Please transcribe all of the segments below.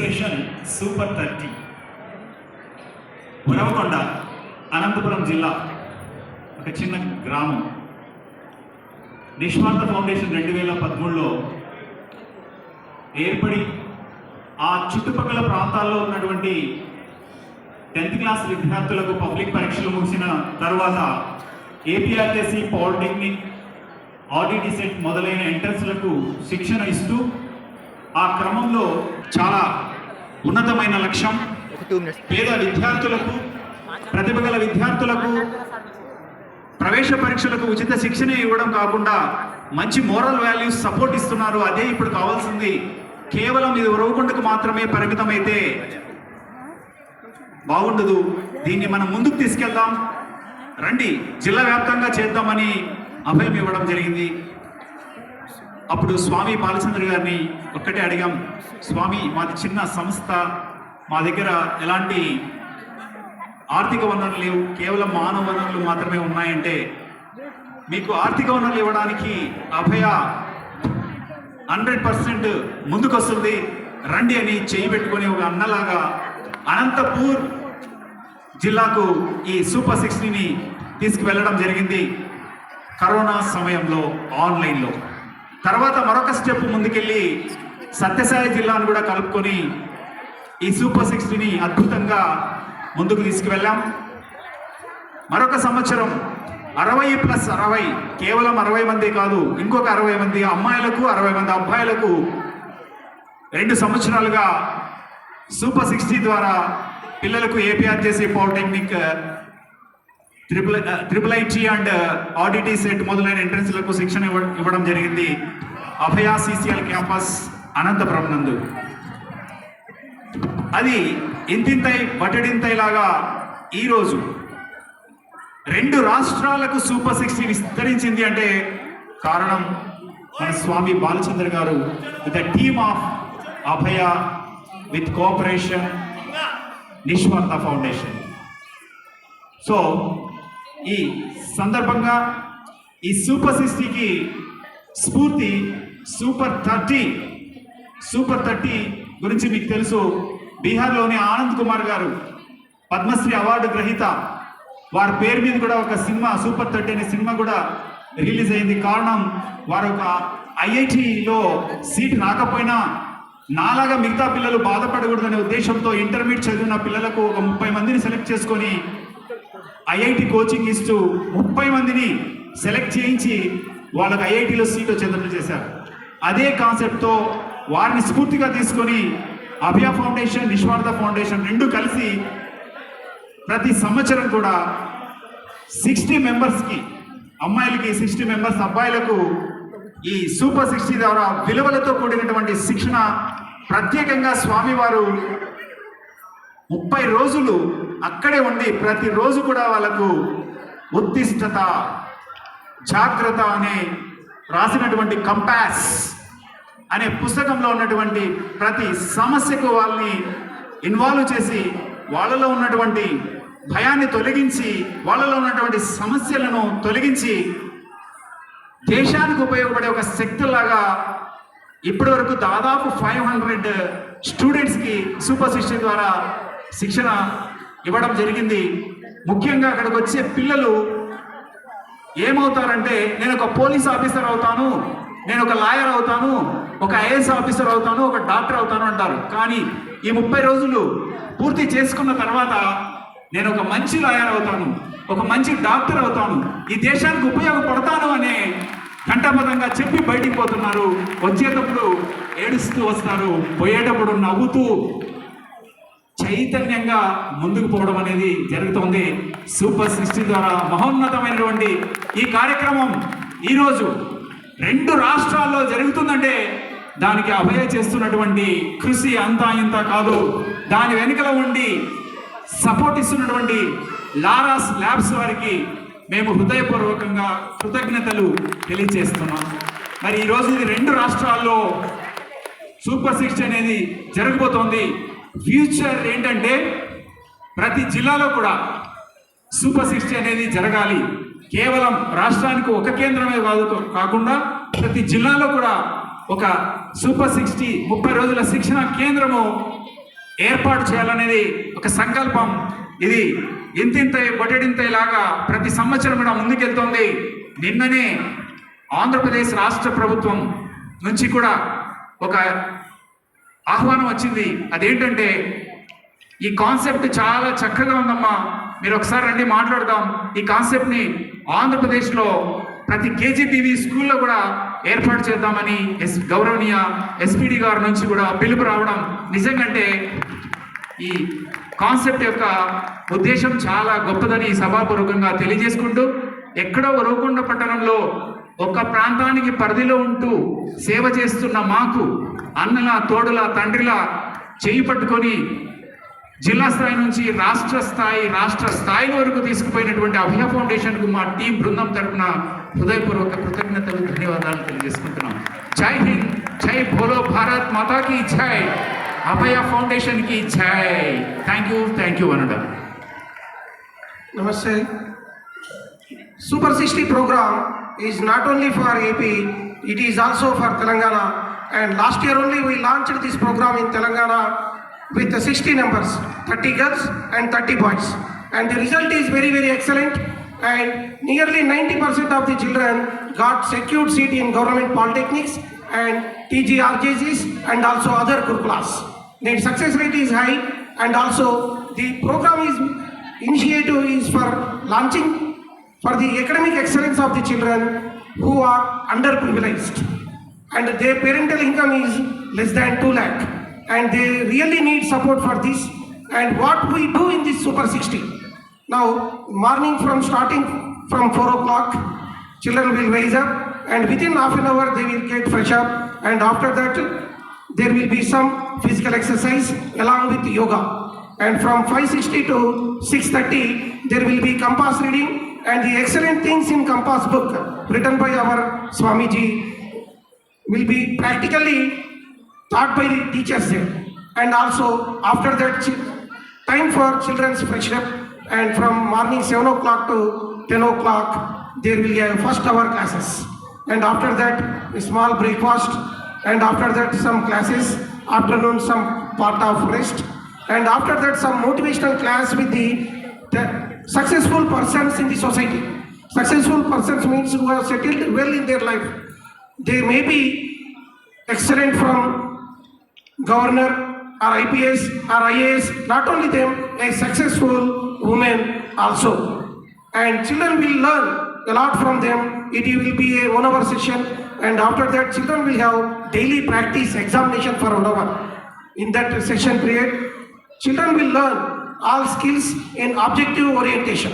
Inspiration super 30 Uravakonda Anantapuram జిల్లా ఒక చిన్న గ్రామం. నిస్వార్థ ఫౌండేషన్ 2013లో ఏర్పడి ఆ చుట్టుపక్కల ప్రాంతాల్లో ఉన్నటువంటి 10th క్లాస్ విద్యార్థులకు పబ్లిక్ పరీక్షలు ముగిసిన తర్వాత ఏపీఆర్టీసీ, పాలిటెక్నిక్, ఆర్డిటి సెట్ మొదలైన ఎంట్రన్స్లకు శిక్షణ ఇస్తూ ఆ క్రమంలో చాలా ఉన్నతమైన లక్ష్యం పేద విద్యార్థులకు, ప్రతిభ గల విద్యార్థులకు ప్రవేశ పరీక్షలకు ఉచిత శిక్షణ ఇవ్వడం కాకుండా మంచి మోరల్ వాల్యూస్ సపోర్ట్ ఇస్తున్నారు. అదే ఇప్పుడు కావాల్సింది. కేవలం ఇది ఉరవకొండకు మాత్రమే పరిమితమైతే బాగుండదు. దీన్ని మనం ముందుకు తీసుకెళ్దాం, రండి జిల్లా వ్యాప్తంగా చేద్దామని అభయం ఇవ్వడం జరిగింది. అప్పుడు స్వామి బాలచంద్ర గారిని ఒక్కటే అడిగాం, స్వామి మాది చిన్న సంస్థ, మా దగ్గర ఎలాంటి ఆర్థిక వనరులు లేవు, కేవలం మానవ వనరులు మాత్రమే ఉన్నాయంటే, మీకు ఆర్థిక వనరులు ఇవ్వడానికి అభయ 100% ముందుకొస్తుంది, రండి అని చేయి పెట్టుకొని ఒక అన్నలాగా అనంతపూర్ జిల్లాకు ఈ సూపర్ 60ని తీసుకువెళ్ళడం జరిగింది. కరోనా సమయంలో ఆన్లైన్లో తర్వాత మరొక స్టెప్ ముందుకెళ్ళి సత్యసాయి జిల్లాను కూడా కలుపుకొని ఈ సూపర్ 60ని అద్భుతంగా ముందుకు తీసుకువెళ్ళాం. మరొక సంవత్సరం 60+60, కేవలం 60 మంది కాదు, ఇంకొక 60 మంది అమ్మాయిలకు, 60 మంది అబ్బాయిలకు 2 సంవత్సరాలుగా సూపర్ 60 ద్వారా పిల్లలకు APRTC, polytechnic, triple and RDT set మొదలైన ఎంట్రన్స్లకు శిక్షణ ఇవ్వడం జరిగింది. అభయ సిసిఎల్ క్యాంపస్ అనంతపురం నందు. అది ఇంతింతై బట్టడింతైలాగా ఈరోజు 2 రాష్ట్రాలకు సూపర్ 60 విస్తరించింది అంటే కారణం మన స్వామి బాలచంద్ర గారు with the team of Abhaya with cooperation నిస్వార్థ ఫౌండేషన్. సో ఈ సందర్భంగా ఈ సూపర్ 60కి స్ఫూర్తి సూపర్ 30 గురించి మీకు తెలుసు. బీహార్లోని ఆనంద్ కుమార్ గారు పద్మశ్రీ అవార్డు గ్రహీత, వారి పేరు మీద కూడా ఒక సినిమా సూపర్ 30 అనే సినిమా కూడా రిలీజ్ అయింది. కారణం వారు ఒక ఐఐటిలో సీట్ రాకపోయినా నాలాగా మిగతా పిల్లలు బాధపడకూడదనే ఉద్దేశంతో ఇంటర్మీడియట్ చదివిన పిల్లలకు ఒక 30 మందిని సెలెక్ట్ చేసుకొని ఐఐటి కోచింగ్ ఇస్తూ 30 మందిని సెలెక్ట్ చేయించి వాళ్ళకి ఐఐటిలో సీట్ వచ్చేటట్లు చేశారు. అదే కాన్సెప్ట్తో వారిని స్ఫూర్తిగా తీసుకొని అభయ ఫౌండేషన్, నిస్వార్థ ఫౌండేషన్ 2 కలిసి ప్రతి సంవత్సరం కూడా 60 మెంబర్స్కి, అమ్మాయిలకి 60 మెంబర్స్, అబ్బాయిలకు ఈ సూపర్ 60 ద్వారా విలువలతో కూడినటువంటి శిక్షణ ప్రత్యేకంగా స్వామివారు 30 రోజులు అక్కడే ఉండి ప్రతిరోజు కూడా వాళ్ళకు ఉత్తిష్టత, జాగ్రత్త అనే రాసినటువంటి కంపాస్ అనే పుస్తకంలో ఉన్నటువంటి ప్రతి సమస్యకు వాళ్ళని ఇన్వాల్వ్ చేసి వాళ్ళలో ఉన్నటువంటి భయాన్ని తొలగించి, వాళ్ళలో ఉన్నటువంటి సమస్యలను తొలగించి దేశానికి ఉపయోగపడే ఒక శక్తిలాగా ఇప్పటి వరకు దాదాపు 500 స్టూడెంట్స్కి సూపర్ 60 ద్వారా శిక్షణ ఇవ్వడం జరిగింది. ముఖ్యంగా అక్కడికి వచ్చే పిల్లలు ఏమవుతారంటే, నేను ఒక పోలీస్ ఆఫీసర్ అవుతాను, నేను ఒక లాయర్ అవుతాను, ఒక ఐఏఎస్ ఆఫీసర్ అవుతాను, ఒక డాక్టర్ అవుతాను అంటారు. కానీ ఈ 30 రోజులు పూర్తి చేసుకున్న తర్వాత నేను ఒక మంచి లాయర్ అవుతాను, ఒక మంచి డాక్టర్ అవుతాను, ఈ దేశానికి ఉపయోగపడతాను అనే కంఠబద్ధంగా చెప్పి బయటికి పోతున్నారు. వచ్చేటప్పుడు ఏడుస్తూ వస్తారు, పోయేటప్పుడు నవ్వుతూ చైతన్యంగా ముందుకు పోవడం అనేది జరుగుతుంది. సూపర్ 60 ద్వారా మహోన్నతమైనటువంటి ఈ కార్యక్రమం ఈరోజు 2 రాష్ట్రాల్లో జరుగుతుందంటే దానికి అభయ చేస్తున్నటువంటి కృషి అంతా ఇంత కాదు. దాని వెనుకల ఉండి సపోర్ట్ ఇస్తున్నటువంటి లారాస్ ల్యాబ్స్ వారికి మేము హృదయపూర్వకంగా కృతజ్ఞతలు తెలియజేస్తున్నాం. మరి ఈరోజు ఇది 2 రాష్ట్రాల్లో సూపర్ 60 అనేది జరగబోతోంది. ఫ్యూచర్ ఏంటంటే ప్రతి జిల్లాలో కూడా సూపర్ 60 అనేది జరగాలి. కేవలం రాష్ట్రానికి ఒక కేంద్రమే కాకుండా ప్రతి జిల్లాలో కూడా ఒక సూపర్ 60 30 రోజుల శిక్షణ కేంద్రము ఏర్పాటు చేయాలనేది ఒక సంకల్పం. ఇది ఇంతింత బొటెడింతలాగా ప్రతి సంవత్సరం కూడా ముందుకెళ్తోంది. నిన్ననే ఆంధ్రప్రదేశ్ రాష్ట్ర ప్రభుత్వం నుంచి కూడా ఒక ఆహ్వానం వచ్చింది. అదేంటంటే, ఈ కాన్సెప్ట్ చాలా చక్కగా ఉందమ్మా, మీరు ఒకసారి రండి మాట్లాడదాం, ఈ కాన్సెప్ట్ని ఆంధ్రప్రదేశ్లో ప్రతి కేజీబీవీ స్కూల్లో కూడా ఏర్పాటు చేద్దామని గౌరవనీయ ఎస్పీడి గారి నుంచి కూడా పిలుపు రావడం నిజంగానే ఈ కాన్సెప్ట్ యొక్క ఉద్దేశం చాలా గొప్పదని సభాపూర్వకంగా తెలియజేసుకుంటూ, ఎక్కడో రూపకొండ పట్టణంలో ఒక ప్రాంతానికి పరిధిలో ఉంటూ సేవ చేస్తున్న మాకు అన్నల తోడుల తండ్రిలా చేయి పట్టుకొని జిల్లా స్థాయి నుంచి రాష్ట్ర స్థాయి వరకు తీసుకుపోయినటువంటి అభయ ఫౌండేషన్కు మా టీం బృందం తరఫున హృదయపూర్వక కృతజ్ఞతలు, ధన్యవాదాలు తెలియజేసుకుంటున్నాం. జై హింద్, జై భోలో భారత్ మాతా కీ జై, అభయ ఫౌండేషన్ की जय. थैंक यू वनडा. Namaste. Super 60 program is not only for AP, it is also for Telangana. And last year only we launched this program in Telangana with 60 numbers, 30 girls and 30 boys. And the result is very, very excellent. And nearly 90% of the children got secured seat in government polytechnics and TGRJCs and also other Gurukulas. The success rate is high, and also the program initiative is for launching for the academic excellence of the children who are underprivileged, and their parental income is less than 2 lakh, and they really need support for this. And what we do in this Super 60, now morning starting from 4 o'clock, children will rise up, and within half an hour they will get fresh up, and after that there will be some physical exercise along with yoga. And from 5:60 to 6:30 there will be compass reading, and the excellent things in compass book written by our Swamiji will be practically taught by the teachers there. And also after that time for children's fresh up, and from morning 7 o'clock to 10 o'clock there will be a first hour classes, and after that a small breakfast, and after that some classes, afternoon some part of rest, and after that some motivational class with the successful persons in the society. Successful persons means who have settled well in their life. They may be excellent from governor or IPS or IAS, not only them, a successful woman also. And children will learn a lot from them. It will be a 1 hour session, and after that children will have daily practice examination for 1 hour. In that session period, children will learn all skills in objective orientation,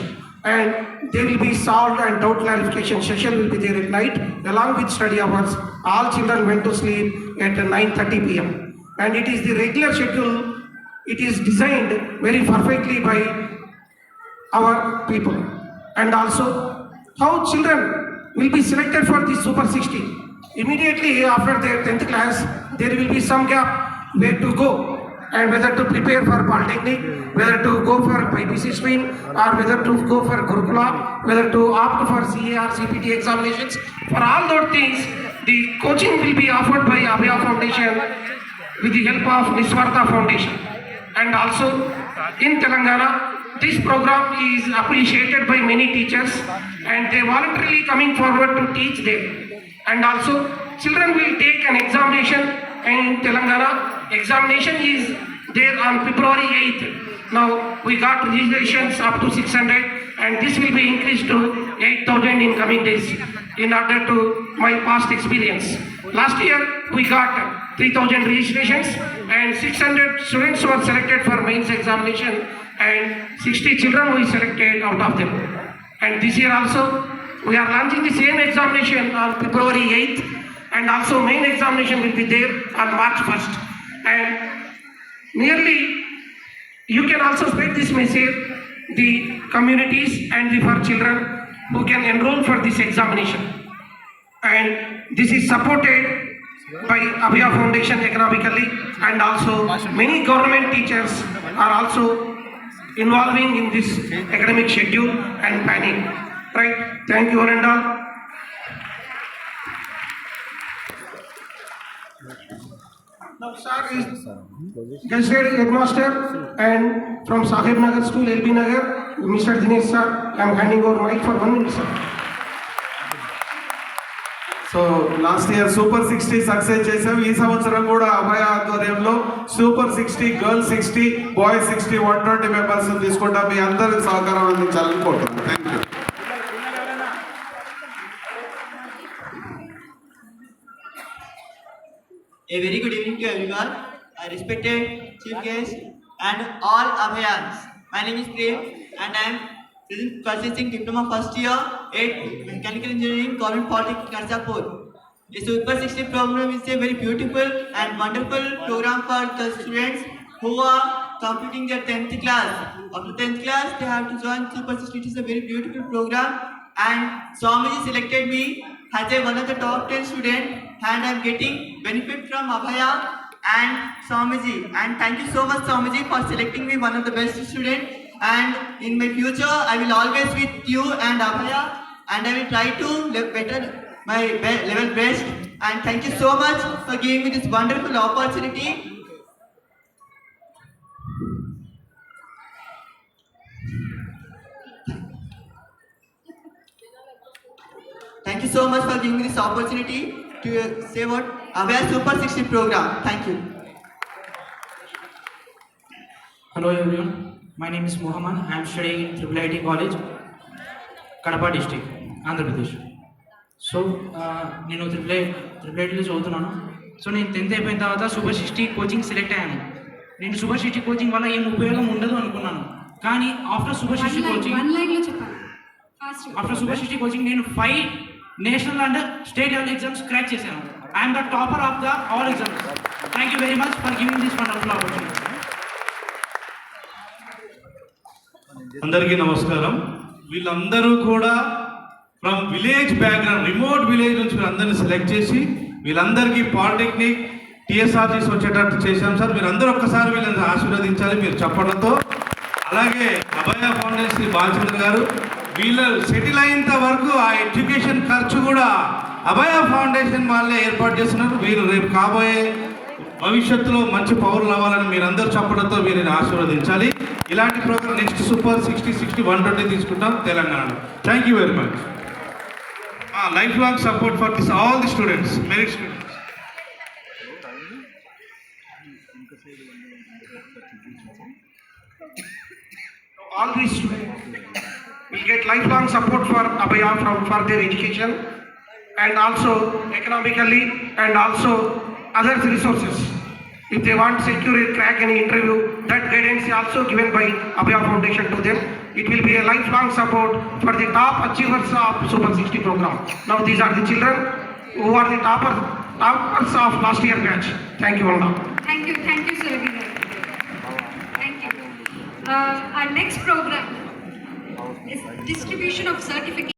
and they will be solved, and doubt clarification session will be there at night along with study hours. All children went to sleep at 9:30 p.m. and it is the regular schedule. It is designed very perfectly by our people. And also how children will be selected for the Super 60. Immediately after their 10th class, there will be some gap where to go, and whether to prepare for polytechnic, whether to go for IBC stream, or whether to go for Gurukula, whether to opt for CA or CPT examinations. For all those things, the coaching will be offered by Abhaya Foundation with the help of Niswartha Foundation. And also in Telangana, this program is appreciated by many teachers, and they voluntarily coming forward to teach them. And also children will take an examination in Telangana. Examination is there on February 8th. Now we got registrations up to 600, and this will be increased to 8,000 in coming days in order to my past experience. Last year we got 3,000 registrations, and 600 students were selected for mains examination, and 60 children we selected out of them. And this year also we are launching the same examination on February 8th, and also main examination will be there on March 1st. And nearly you can also spread this message, the communities and for children who can enroll for this examination. And this is supported by Abhaya Foundation economically, and also many government teachers are also involving in this academic schedule and planning. Right? Thank you, one and all. Now, sir is gazetted headmaster and from Sahib Nagar School, LB Nagar, Mr. Dinesh sir. I am handing over mic for 1 minute, sir. So last year super 60 success చేసాం. ఈ సంవత్సరం కూడా అభయ ఆధ్వర్యంలో super 60 girls 60 boys 60 120 members తీసుకుంటాం. మీ అందరికి సహకారం అందించాలని కోరుతున్నాను. Thank you. A very good evening to everyone. I respected chief guest and all Abhayans. My name is Prem and I am purchasing diploma first year at Mechanical Engineering, Government Polytechnic, Narsapur. The Super 60 program is a very beautiful and wonderful program for the students who are completing their 10th class. After 10th class, they have to join Super 60. It is a very beautiful program and Swamiji selected me as one of the top 10 students and I am getting benefit from Abhaya and Swamiji. And thank you so much Swamiji for selecting me one of the best students. And in my future, I will always with you and Abhaya and I will try to live better my level best. And thank you so much for giving me this wonderful opportunity. Thank you so much for giving me this opportunity to say what Abhaya Super 60 program. Thank you. Hello everyone, my name is Mohammed. I am studying in Triple IT College, Kadapa district, Andhra Pradesh. So నేను triple ఐటీలో చదువుతున్నాను. So నేను 10th అయిపోయిన తర్వాత super 60 coaching select అయ్యాను. నేను super 60 coaching వల్ల ఏం ఉపయోగం ఉండదు అనుకున్నాను. కానీ ఆఫ్టర్ సూపర్ 60 కోచింగ్ నేను 5 national and state level exams crack చేశాను. I'm the topper of the all exams. Thank you very much for giving this wonderful opportunity. అందరికీ నమస్కారం. వీళ్ళందరూ కూడా from village background, remote village నుంచి వీళ్ళందరినీ సెలెక్ట్ చేసి వీళ్ళందరికీ పాలిటెక్నిక్ టీఎస్ఆర్టీస్ వచ్చేటట్టు చేశాం సార్. మీరందరూ ఒక్కసారి వీళ్ళని ఆశీర్వదించాలి మీరు చెప్పడంతో. అలాగే అభయ ఫౌండేషన్ శ్రీ బాలచంద్ర గారు వీళ్ళు సెటిల్ అయ్యేంత వరకు ఆ ఎడ్యుకేషన్ ఖర్చు కూడా అభయ ఫౌండేషన్ వాళ్ళే ఏర్పాటు చేస్తున్నారు. వీరు రేపు కాబోయే భవిష్యత్తులో మంచి పౌరులు అవ్వాలని మీరందరూ చెప్పడంతో వీరిని ఆశీర్వదించాలి. ఇలాంటి ప్రోగ్రామ్ నెక్స్ట్ సూపర్ 60 60 120 తీసుకుంటాం తెలంగాణలో. Thank you very much. Life long support for this all the students, merit students. All these students will get lifelong support for Abhaya for their education and also economically and also other resources. If they want to secure a crack any interview, that guidance is also given by Abhaya Foundation to them. It will be a lifelong support for the top achievers of Super 60 program. Now these are the children who are the toppers of last year batch. Thank you, Vanda. Thank you, sir. Thank you. Our next program is distribution of certificates.